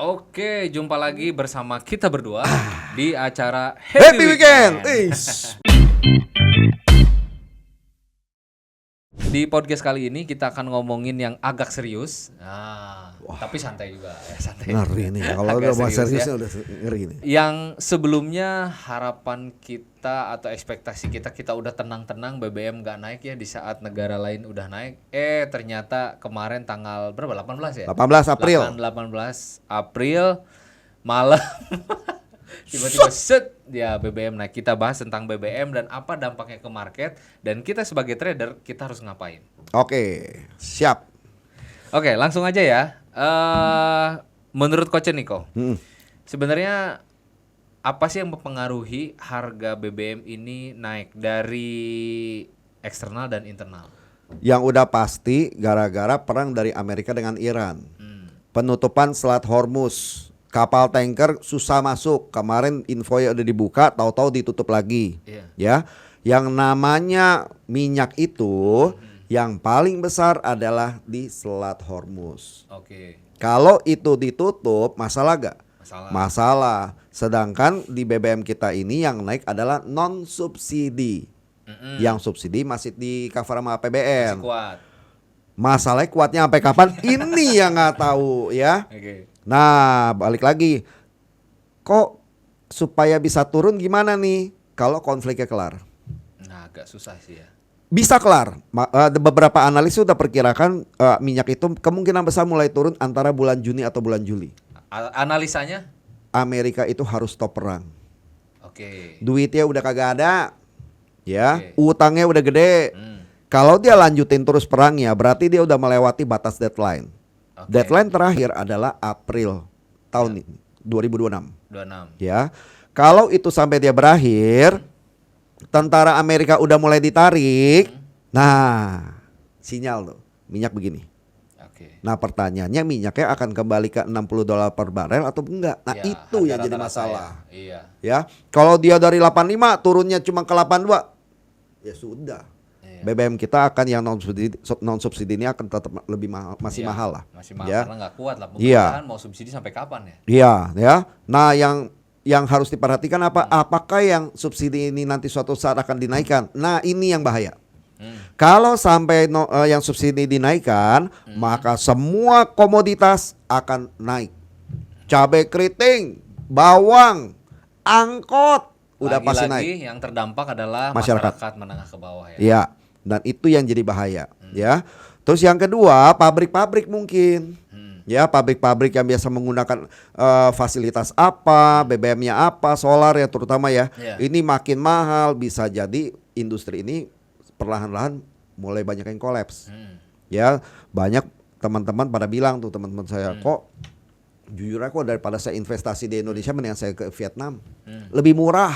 Oke, jumpa lagi bersama kita berdua di acara Happy Weekend. Di podcast kali ini kita akan ngomongin yang agak serius. Tapi santai juga ya, santai. Ngeri nih, kalau Agak udah bahas serius seriusnya ya. udah ngeri nih. Yang sebelumnya harapan kita atau ekspektasi kita udah tenang-tenang BBM nggak naik ya di saat negara lain udah naik. Ternyata kemarin tanggal berapa? 18 ya? 18 April. 18 April malam tiba-tiba set ya BBM naik. Kita bahas tentang BBM dan apa dampaknya ke market, dan kita sebagai trader kita harus ngapain. Oke, siap. Oke, langsung aja ya. Menurut Coach Niko, sebenarnya apa sih yang mempengaruhi harga BBM ini naik dari eksternal dan internal? Yang udah pasti gara-gara perang dari Amerika dengan Iran. Penutupan Selat Hormuz. Kapal tanker susah masuk. Kemarin infonya udah dibuka, tahu-tahu ditutup lagi. Iya. Ya. Yang namanya minyak itu yang paling besar adalah di Selat Hormuz. Oke. Kalau itu ditutup, masalah gak? Masalah. Sedangkan di BBM kita ini yang naik adalah non subsidi. Yang subsidi masih di cover sama APBN. Masih kuat. Masalahnya kuatnya sampai kapan? Ini yang nggak tahu ya. Oke. Nah, balik lagi. Kok supaya bisa turun gimana nih? Kalau konfliknya kelar. Nah, agak susah sih ya. Bisa kelar. Beberapa analis sudah perkirakan minyak itu kemungkinan besar mulai turun antara bulan Juni atau bulan Juli. Analisanya? Amerika itu harus stop perang. Oke. Duitnya udah kagak ada. Ya, Oke. utangnya udah gede. Kalau dia lanjutin terus perangnya, berarti dia udah melewati batas deadline. Oke. Deadline terakhir adalah April tahun ini, 2026. 26. Ya. Kalau itu sampai dia berakhir, tentara Amerika udah mulai ditarik. Nah, sinyal tuh, minyak begini. Oke. Nah, pertanyaannya minyaknya akan kembali ke $60 per barel atau enggak? Nah, Ya, itu harga yang jadi rata-rata masalah. ya. Iya. Ya, kalau dia dari 85 turunnya cuma ke 82, ya sudah. Iya. BBM kita akan yang non subsidi ini akan tetap lebih mahal, masih Iya, mahal lah. Masih mahal Ya. karena nggak kuat lah. Iya. Pemerintahan mau subsidi sampai kapan ya? Iya, ya. Nah, yang harus diperhatikan apa? Apakah yang subsidi ini nanti suatu saat akan dinaikkan? Nah, ini yang bahaya. Kalau sampai yang subsidi dinaikkan, maka semua komoditas akan naik. Cabai keriting, bawang, angkot, udah pasti naik. Lagi-lagi yang terdampak adalah Masyarakat. masyarakat menengah ke bawah ya. Iya, dan itu yang jadi bahaya, ya. Terus yang kedua, pabrik-pabrik mungkin. Ya, pabrik-pabrik yang biasa menggunakan fasilitas apa, BBM-nya apa, solar ya terutama ya. Iya. Ini makin mahal, bisa jadi industri ini perlahan-lahan mulai banyak yang kolaps. Ya, banyak teman-teman pada bilang tuh teman-teman saya, kok jujur aja kok daripada saya investasi di Indonesia mendingan saya ke Vietnam. Lebih murah.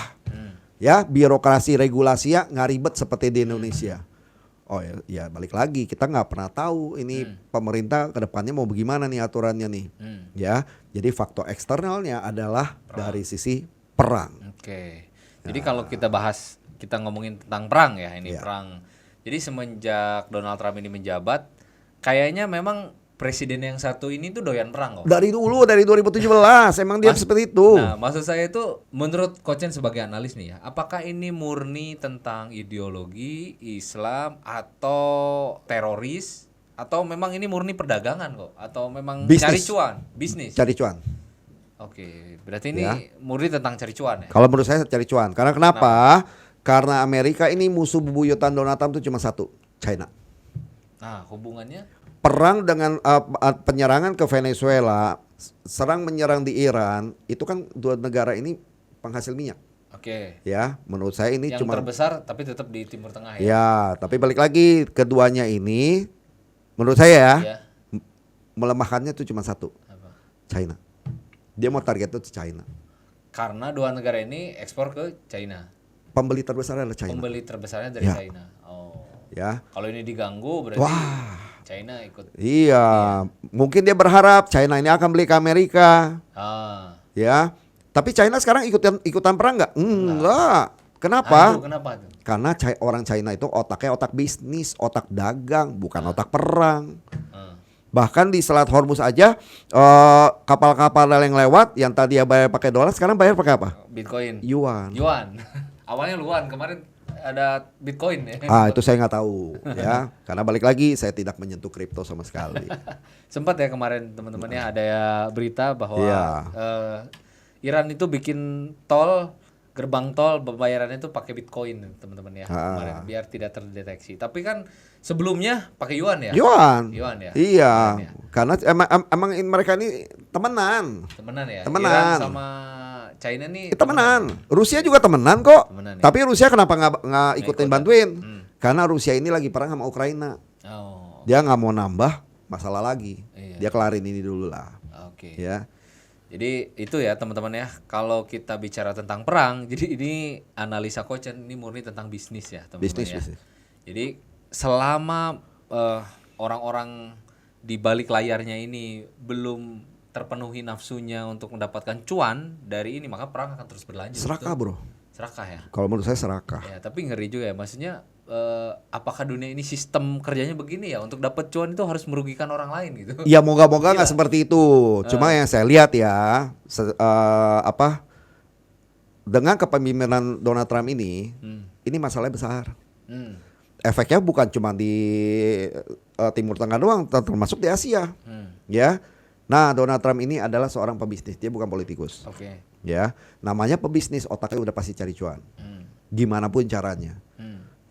Ya, birokrasi regulasinya nggak ribet seperti di Indonesia. Oh ya balik lagi, kita nggak pernah tahu ini pemerintah kedepannya mau bagaimana nih aturannya nih. Ya, jadi faktor eksternalnya adalah dari sisi perang. Oke. Jadi kalau kita ngomongin tentang perang ya, ini Iya. perang. Jadi semenjak Donald Trump ini menjabat, kayaknya memang presiden yang satu ini tuh doyan perang kok. Dari 2017 emang dia seperti itu. Nah, maksud saya itu menurut Kochen sebagai analis nih ya, apakah ini murni tentang ideologi Islam atau teroris, atau memang ini murni perdagangan kok, atau memang Bisnis. cari cuan, bisnis? Cari cuan. Oke, berarti ini Ya. murni tentang cari cuan ya. Kalau menurut saya cari cuan. Karena kenapa? Karena Amerika ini musuh bebuyutan Donald Trump itu cuma satu, China. Nah, hubungannya Perang dengan penyerangan ke Venezuela, serang menyerang di Iran, itu kan dua negara ini penghasil minyak. oke. Ya, menurut saya ini Yang cuma terbesar tapi tetap di Timur Tengah ya. ya, tapi balik lagi keduanya ini menurut saya Ya. melemahkannya itu cuma satu, Apa? China. Dia mau target itu China. Karena dua negara ini ekspor ke China. Pembeli terbesar adalah China. Pembeli terbesarnya dari Ya. China. Oh. Ya. Kalau ini diganggu berarti Wah. China ikut. Iya, mungkin dia berharap China ini akan beli ke Amerika. Ah. Ya. Tapi China sekarang ikutan perang nggak? Enggak. Kenapa? Aduh, kenapa tuh? Karena orang China itu otaknya otak bisnis, otak dagang, bukan otak perang. Bahkan di Selat Hormuz aja kapal-kapal yang lewat yang tadi ya bayar pakai dolar sekarang bayar pakai apa? Bitcoin. Yuan. Awalnya luan, kemarin ada Bitcoin ya. Itu saya nggak tahu ya. Karena balik lagi saya tidak menyentuh kripto sama sekali. Sempat ya kemarin teman-temannya ada ya berita bahwa Iran itu bikin gerbang tol pembayarannya itu pakai Bitcoin teman-teman ya kemarin biar tidak terdeteksi. Tapi kan sebelumnya pakai yuan ya. Yuan ya. Iya. Ya. Karena emang mereka ini temenan ya. Temenan. Iran sama China nih temenan. Rusia juga temenan kok. Ya? Tapi Rusia kenapa nggak ikutin bantuin? Karena Rusia ini lagi perang sama Ukraina. Dia nggak mau nambah masalah lagi. Iya. Dia kelarin ini dulu lah. Oke. Ya. Jadi itu ya teman-teman ya, kalau kita bicara tentang perang, jadi ini analisa Kochen ini murni tentang bisnis ya teman-teman ya. Bisnis. Jadi selama orang-orang di balik layarnya ini belum terpenuhi nafsunya untuk mendapatkan cuan dari ini, maka perang akan terus berlanjut. Serakah bro. Serakah ya. Kalau menurut saya serakah. Ya, tapi ngeri juga ya, maksudnya apakah dunia ini sistem kerjanya begini ya, untuk dapat cuan itu harus merugikan orang lain gitu? Ya moga-moga nggak seperti itu. Cuma yang saya lihat ya, dengan kepemimpinan Donald Trump ini masalahnya besar. Efeknya bukan cuma di Timur Tengah doang, termasuk di Asia. Ya. Nah, Donald Trump ini adalah seorang pebisnis, dia bukan politikus. Oke. Ya, namanya pebisnis, otaknya udah pasti cari cuan. Gimana pun caranya.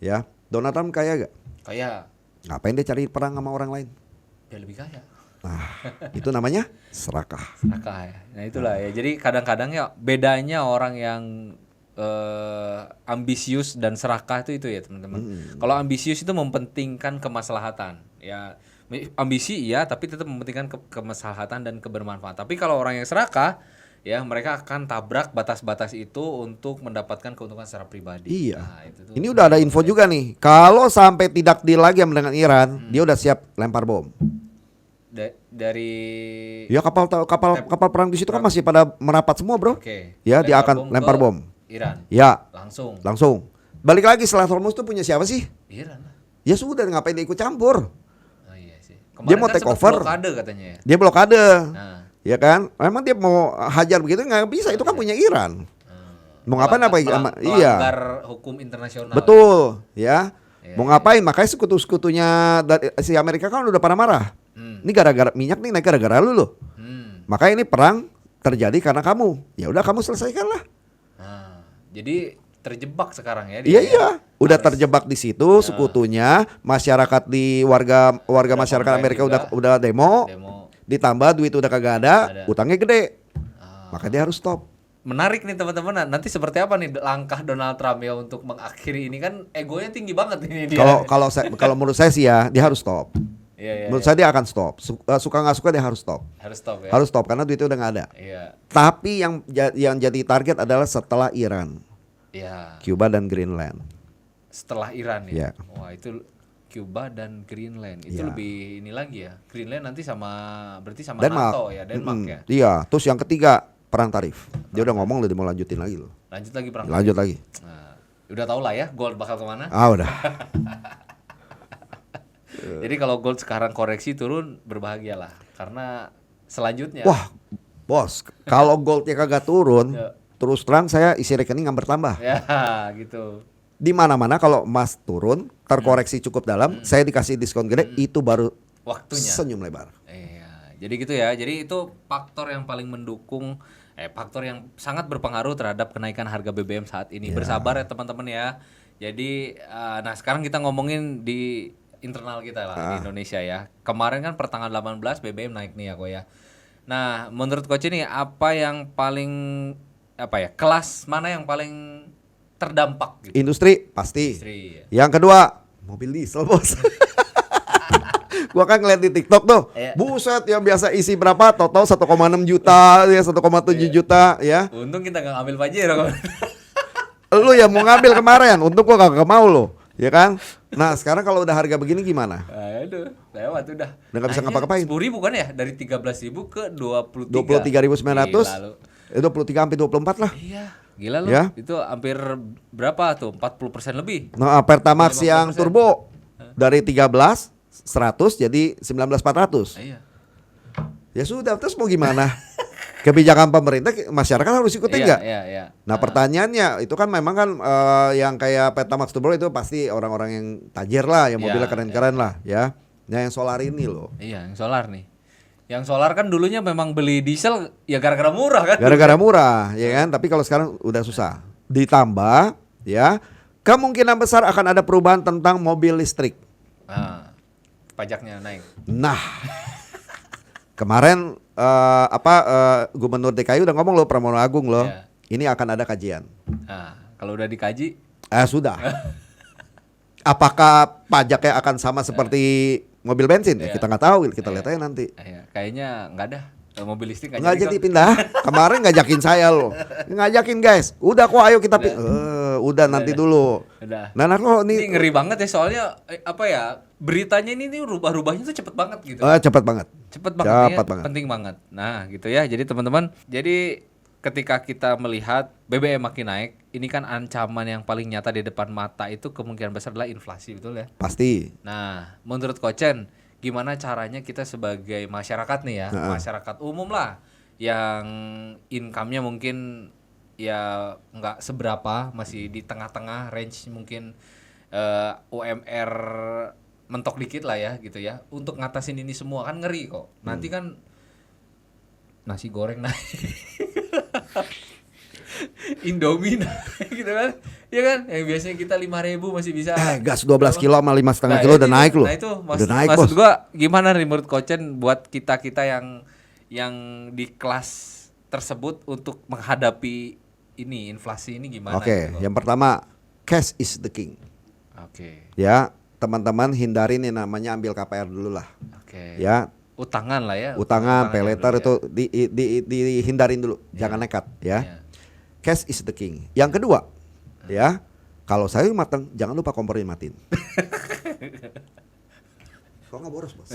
Ya, Donald Trump kaya gak? Kaya. Ngapain dia cari perang sama orang lain? Dia lebih kaya. Nah, itu namanya serakah. Serakah ya. Nah itulah ya. Jadi kadang-kadang ya bedanya orang yang ambisius dan serakah itu ya teman-teman. Kalau ambisius itu mempentingkan kemaslahatan. Ya, ambisi iya, tapi tetap mementingkan kemaslahatan dan kebermanfaatan. Tapi kalau orang yang serakah, ya mereka akan tabrak batas-batas itu untuk mendapatkan keuntungan secara pribadi. Iya. Nah, itu tuh. Ini udah ada info juga nih. Kalau sampai tidak deal lagi dengan Iran, dia udah siap lempar bom. Dari ya kapal perang di situ kan masih pada merapat semua, bro. Oke. Ya, dia akan lempar bom. Iran. Ya. Langsung. Balik lagi, Selat Hormuz tuh punya siapa sih? Iran. Ya sudah, ngapain dia ikut campur? Oh iya sih. Dia mau kan take over. Blokade katanya ya. Dia blokade. Nah. Ya kan? Memang dia mau hajar begitu nggak bisa, itu kan punya Iran. Mau ngapain melanggar hukum internasional. Betul, ya. Mau ngapain? Makanya sekutu-sekutunya si Amerika kan udah pada marah. Ini gara-gara minyak nih naik gara-gara lu loh. Makanya ini perang terjadi karena kamu. Ya udah kamu selesaikan lah. Nah, jadi terjebak sekarang ya. Iya. Udah terjebak di situ sekutunya, masyarakat warga masyarakat Amerika udah demo. Ditambah duit udah kagak ada, utangnya gede. Maka dia harus stop. Menarik nih teman-teman. Nanti seperti apa nih langkah Donald Trump ya untuk mengakhiri ini, kan egonya tinggi banget ini dia. Kalau menurut saya sih ya, dia harus stop. Menurut saya dia akan stop. Suka nggak suka dia harus stop. Harus stop ya. Harus stop karena duitnya udah nggak ada. Iya. Tapi yang jadi target adalah setelah Iran. Iya. Cuba dan Greenland. Setelah Iran ya. Yeah. Wah, itu Cuba dan Greenland itu lebih ini lagi ya. Greenland nanti berarti sama Denmark. NATO ya, Denmark ya. Iya, terus yang ketiga perang tarif. Dia udah ngomong dia mau lanjutin lagi loh. Lanjut lagi perang. Lanjut lagi. Nah, udah tau lah ya gold bakal kemana. Udah. Jadi kalau gold sekarang koreksi turun berbahagialah karena selanjutnya. Wah, bos, kalau goldnya kagak turun, terus terang saya isi rekening nggak bertambah. Ya, gitu. Di mana-mana kalau emas turun, terkoreksi cukup dalam, saya dikasih diskon gede, itu baru waktunya senyum lebar. Iya, jadi gitu ya. Jadi itu faktor yang paling mendukung, faktor yang sangat berpengaruh terhadap kenaikan harga BBM saat ini. Bersabar ya teman-teman ya. Jadi, nah sekarang kita ngomongin di internal kita lah di Indonesia ya. Kemarin kan pertanggal 18 BBM naik nih ya kok ya. Nah, menurut Coach ini apa yang paling kelas mana yang paling terdampak gitu? Industri pasti. Ya. Yang kedua, mobil diesel, bos. Gua kan ngeliat di TikTok tuh. Buset, yang biasa isi berapa? Total 1,6 juta ya, 1,7 juta ya. Untung kita enggak ngambil Pajero. Lu yang mau ngambil kemarin, untung gua kagak mau lo. Ya kan? Nah sekarang kalau udah harga begini gimana? Aduh, lewat udah. Udah gak bisa ngapa-ngapain. 10.000 kan ya? Dari 13.000 ke 23. 23.900. 23 sampai 24 lah. Iya, gila lu. Ya? Itu hampir berapa tuh? 40% lebih. Nah, Pertamax yang turbo dari 13 100 jadi 19.400. Iya. Ya sudah, terus mau gimana? Kebijakan pemerintah masyarakat harus ikutin nggak? Iya. Nah pertanyaannya itu kan memang kan yang kayak Pertamax Tubro itu pasti orang-orang yang tajir lah, yang mobilnya keren-keren lah ya. Nah yang solar ini loh. Iya, yang solar nih. Yang solar kan dulunya memang beli diesel ya gara-gara murah kan. Gara-gara murah ya kan, tapi kalau sekarang udah susah. Ditambah ya, kemungkinan besar akan ada perubahan tentang mobil listrik. Nah, pajaknya naik. Nah, kemarin Gubernur DKI udah ngomong loh, Pramono Agung loh. Iya. Ini akan ada kajian. Nah, kalau udah dikaji, Sudah. Apakah pajaknya akan sama seperti mobil bensin? Ya, Iya. kita nggak tahu, kita lihat aja nanti. kayaknya nggak ada. Mobil listrik Nggak jadi pindah. Kemarin ngajakin saya loh, ngajakin guys. Udah kok, ayo kita udah nanti dulu. Udah. Nah kok Ini ngeri banget ya soalnya apa ya, beritanya ini rubah-rubahnya tuh cepet banget gitu. Cepat banget. Cepet banget ya, penting banget. Nah gitu ya, jadi teman-teman, jadi ketika kita melihat BBM makin naik, ini kan ancaman yang paling nyata di depan mata itu kemungkinan besar adalah inflasi, betul ya? Pasti. Nah, menurut Kochen, gimana caranya kita sebagai masyarakat nih ya, masyarakat umum lah, yang income-nya mungkin ya nggak seberapa, masih di tengah-tengah range mungkin UMR mentok dikit lah ya gitu ya, untuk ngatasin ini semua kan ngeri kok. Nanti kan nasi goreng naik, Indomie naik gitu kan, ya kan? Yang biasanya kita 5.000 masih bisa. Gas 12 kilo sama 5,5 kilo udah naik loh. Nah itu udah naik, maksud bos. gua gimana nih menurut Kochen buat kita yang di kelas tersebut untuk menghadapi ini inflasi ini gimana? Oke, gitu? yang pertama, cash is the king. Oke. Ya, teman-teman hindarin yang namanya ambil KPR dulu lah. Oke. Ya, Utangan lah ya. utangan, pay later dulu itu dihindarin dulu, jangan nekat ya. Iya. Cash is the king. Yang kedua, ya, kalau sayur mateng jangan lupa kompornya matiin. Kok nggak boros, bos?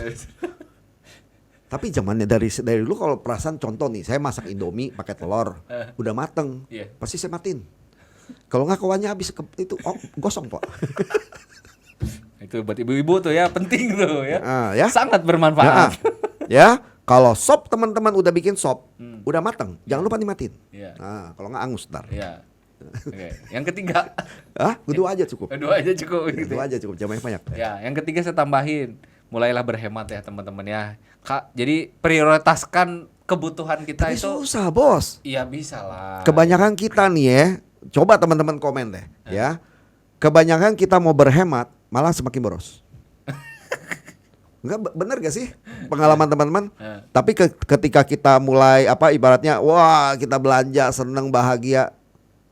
Tapi zamannya dari dulu kalau perasaan contoh nih, saya masak Indomie pakai telur, udah mateng, Iya. pasti saya matiin. Kalau nggak kuahnya habis itu gosong pak. Itu buat ibu-ibu tuh ya, penting tuh ya. Ya. Sangat bermanfaat. Ya, kalau sop teman-teman udah bikin sop, udah mateng, jangan lupa dimatiin. Iya. Nah, kalau nggak angus ntar. Iya. Oke. Yang ketiga, Dua aja cukup. dua aja cukup gitu. Dua aja cukup, jangan banyak. Ya, yang ketiga saya tambahin, mulailah berhemat ya teman-teman ya. Jadi prioritaskan kebutuhan kita Tapi itu. susah bos. Iya bisa lah. Kebanyakan kita nih ya, coba teman-teman komen deh, ya. Kebanyakan kita mau berhemat, malah semakin boros. Enggak, bener gak sih pengalaman teman-teman? Tapi ketika kita mulai ibaratnya, wah kita belanja seneng bahagia,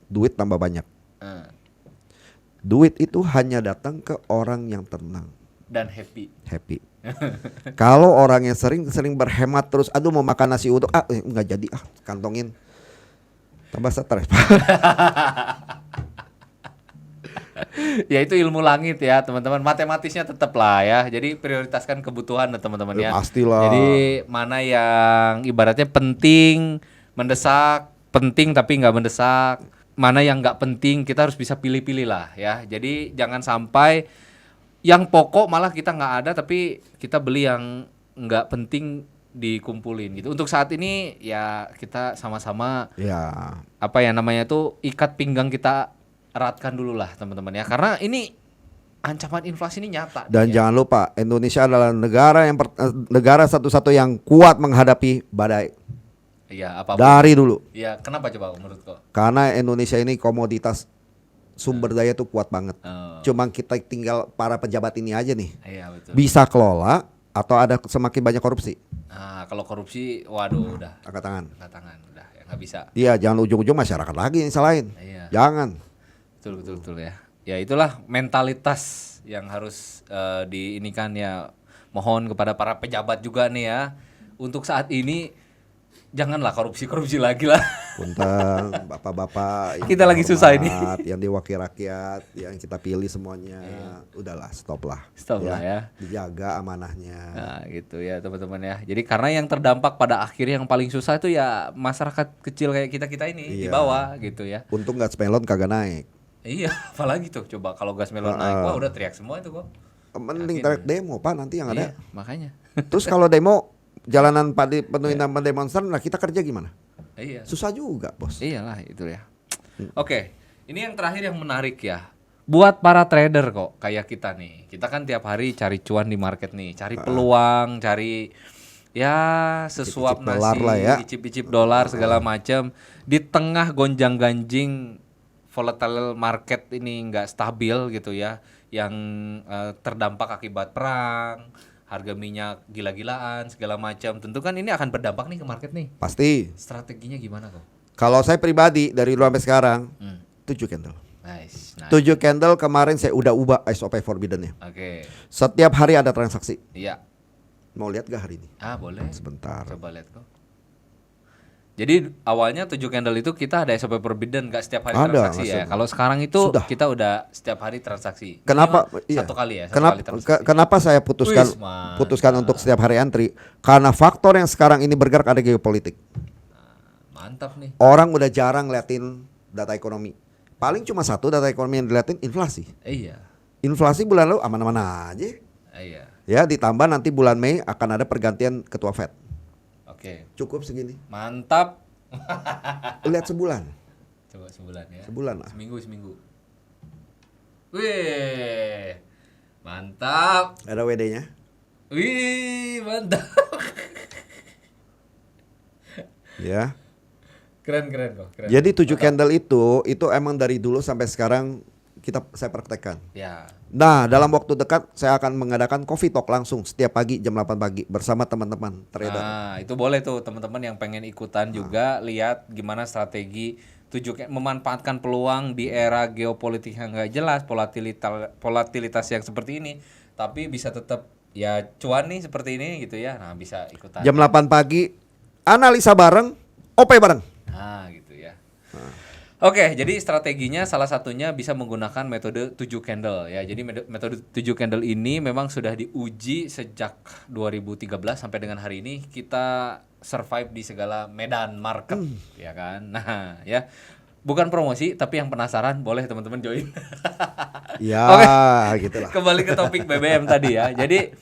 duit tambah banyak. Duit itu hanya datang ke orang yang tenang Dan happy. Kalau orang yang sering berhemat terus, aduh mau makan nasi uduk, nggak jadi, kantongin, tambah stres. Ya itu ilmu langit ya teman-teman, matematisnya tetap lah ya. Jadi prioritaskan kebutuhan teman-teman ya. Pastilah. Jadi mana yang ibaratnya penting, mendesak, penting tapi nggak mendesak, mana yang nggak penting kita harus bisa pilih-pilih lah ya. Jadi jangan sampai yang pokok malah kita nggak ada tapi kita beli yang nggak penting dikumpulin gitu. Untuk saat ini ya kita sama-sama namanya tuh ikat pinggang kita eratkan dulu lah teman-teman ya, karena ini ancaman inflasi ini nyata. Dan jangan lupa Indonesia adalah negara satu-satu yang kuat menghadapi badai. Iya, apapun. Dari dulu. Iya, kenapa coba menurut kau? Karena Indonesia ini komoditas sumber daya tuh kuat banget. Cuma kita tinggal para pejabat ini aja nih. Iya, betul. Bisa kelola atau ada semakin banyak korupsi. Nah, kalau korupsi, waduh udah. Angkat tangan. Udah ya nggak bisa. Iya, jangan ujung-ujung masyarakat lagi yang salahin. Iya. Jangan. Betul ya. Ya itulah mentalitas yang harus diinikan ya. Mohon kepada para pejabat juga nih ya. Untuk saat ini janganlah korupsi lagi lah. Punten, bapak-bapak yang Kita lagi susah ini. yang diwakil rakyat, yang kita pilih semuanya, udahlah stop lah ya. Dijaga amanahnya. Nah gitu ya teman-teman ya. Jadi karena yang terdampak pada akhirnya yang paling susah itu ya masyarakat kecil kayak kita ini di bawah gitu ya. Untung gas melon kagak naik. Iya, apalagi tuh coba kalau gas melon naik, wah udah teriak semua itu kok. Mending Yakin. tarik demo Pak nanti yang ada. Iya, makanya. Terus kalau demo jalanan penuh sama demonstran, nah kita kerja gimana? Iya. Susah juga bos. Iyalah itu ya. Oke, ini yang terakhir yang menarik ya. Buat para trader kok kayak kita nih. Kita kan tiap hari cari cuan di market nih, cari peluang, cari ya sesuap Icip-icip dolar nasi, lah ya. icip-icip dolar segala macam. Di tengah gonjang-ganjing volatile market ini nggak stabil gitu ya, yang terdampak akibat perang, harga minyak gila-gilaan segala macam. Tentu kan ini akan berdampak nih ke market nih. Pasti. Strateginya gimana kok? Kalau saya pribadi dari dulu sampai sekarang 7 candle. Nice. 7 candle kemarin saya udah ubah SOP forbidden-nya. Oke. Setiap hari ada transaksi. Iya. Mau lihat gak hari ini? Boleh. Sebentar. Coba lihat kok. Jadi awalnya 7 candle itu kita ada SOP forbidden, nggak setiap hari Ada, transaksi nggak ya. setiap. Kalau sekarang itu Sudah. kita udah setiap hari transaksi. Kenapa? Minimal Iya. Satu kali ya. Satu Kenapa? kali transaksi. Kenapa saya Wis, mantap. putuskan untuk setiap hari antri? Karena faktor yang sekarang ini bergerak ada geopolitik. Mantap nih. Orang udah jarang liatin data ekonomi. Paling cuma satu data ekonomi yang diliatin inflasi. Iya. Inflasi bulan lalu aman-aman aja. Iya. Ya, ditambah nanti bulan Mei akan ada pergantian ketua Fed. Oke. Cukup segini. Mantap. Lihat sebulan. Coba sebulan ya. Sebulan lah. Seminggu. Wih. Mantap. Ada WD-nya. Wih, mantap. Ya. Keren kok. Keren. Jadi 7 Mantap. candle itu emang dari dulu sampai sekarang saya praktekkan. Ya. Nah, dalam waktu dekat saya akan mengadakan coffee talk langsung setiap pagi jam 8 pagi bersama teman-teman trader. Nah, itu boleh tuh teman-teman yang pengen ikutan juga lihat gimana strategi memanfaatkan peluang di era geopolitik yang nggak jelas, volatilitas yang seperti ini, tapi bisa tetap ya cuan nih seperti ini gitu ya. Nah, bisa ikutan. Jam 8 pagi analisa bareng, OP bareng. Nah, gitu ya. Oke, jadi strateginya salah satunya bisa menggunakan metode 7 candle ya. Jadi metode 7 candle ini memang sudah diuji sejak 2013 sampai dengan hari ini kita survive di segala medan market ya kan. Nah, ya. Bukan promosi tapi yang penasaran boleh teman-teman join. Ya, Oke. gitulah. Kembali ke topik BBM tadi ya. Jadi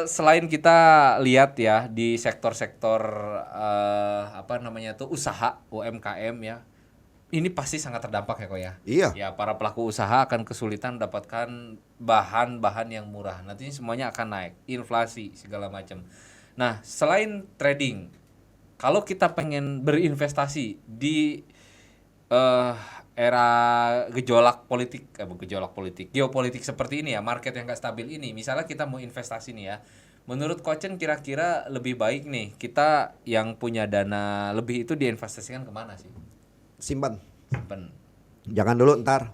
selain kita lihat ya di sektor-sektor usaha UMKM ya. Ini pasti sangat terdampak ya kok ya. Iya. Ya para pelaku usaha akan kesulitan mendapatkan bahan-bahan yang murah. Nanti semuanya akan naik, inflasi segala macam. Nah, selain trading, kalau kita pengen berinvestasi di era geopolitik seperti ini ya, market yang nggak stabil ini. Misalnya kita mau investasi nih ya. Menurut Kochen kira-kira lebih baik nih kita yang punya dana lebih itu diinvestasikan kemana sih? Simpan. Simpen. Jangan dulu, ntar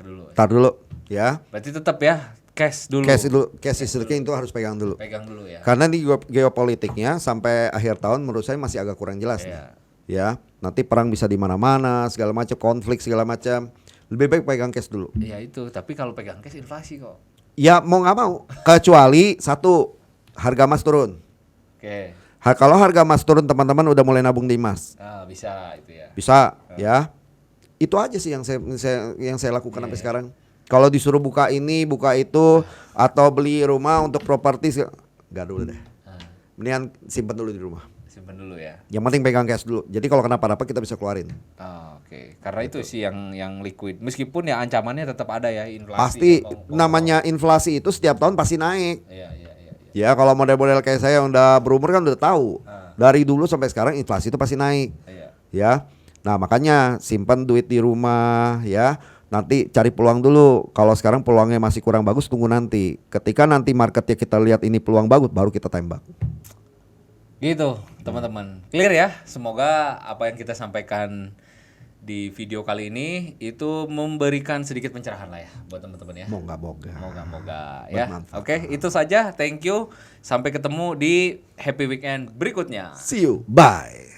Dulu. dulu ya. Berarti tetap ya cash dulu. Cash is the king itu harus pegang dulu. Pegang dulu ya. Karena di geopolitiknya sampai akhir tahun menurut saya masih agak kurang jelas nih. Iya. Ya, nanti perang bisa di mana-mana, segala macam, konflik segala macam. Lebih baik pegang cash dulu. Iya itu, tapi kalau pegang cash inflasi kok. Ya mau nggak mau, kecuali satu harga emas turun. Oke. Kalau harga emas turun teman-teman udah mulai nabung di emas. Nah, bisa itu ya. Bisa ya. Itu aja sih yang saya lakukan sampai sekarang. Kalau disuruh buka ini, buka itu atau beli rumah untuk properti enggak dulu deh. Mendingan simpan dulu di rumah. Simpan dulu ya. Yang penting pegang cash dulu. Jadi kalau kenapa-napa kita bisa keluarin. Oke. Karena itu sih yang liquid. Meskipun ya ancamannya tetap ada ya inflasi. Pasti ya, namanya inflasi itu setiap tahun pasti naik. Iya. Ya kalau model-model kayak saya yang udah berumur kan udah tahu. Dari dulu sampai sekarang inflasi itu pasti naik. Iya. Ya. Nah, makanya simpan duit di rumah ya. Nanti cari peluang dulu. Kalau sekarang peluangnya masih kurang bagus, tunggu nanti. Ketika nanti marketnya kita lihat ini peluang bagus, baru kita tembak. Gitu, teman-teman. Clear ya? Semoga apa yang kita sampaikan di video kali ini itu memberikan sedikit pencerahan lah ya buat teman-teman ya. Moga-moga ya. Oke, itu saja. Thank you. Sampai ketemu di happy weekend berikutnya. See you. Bye.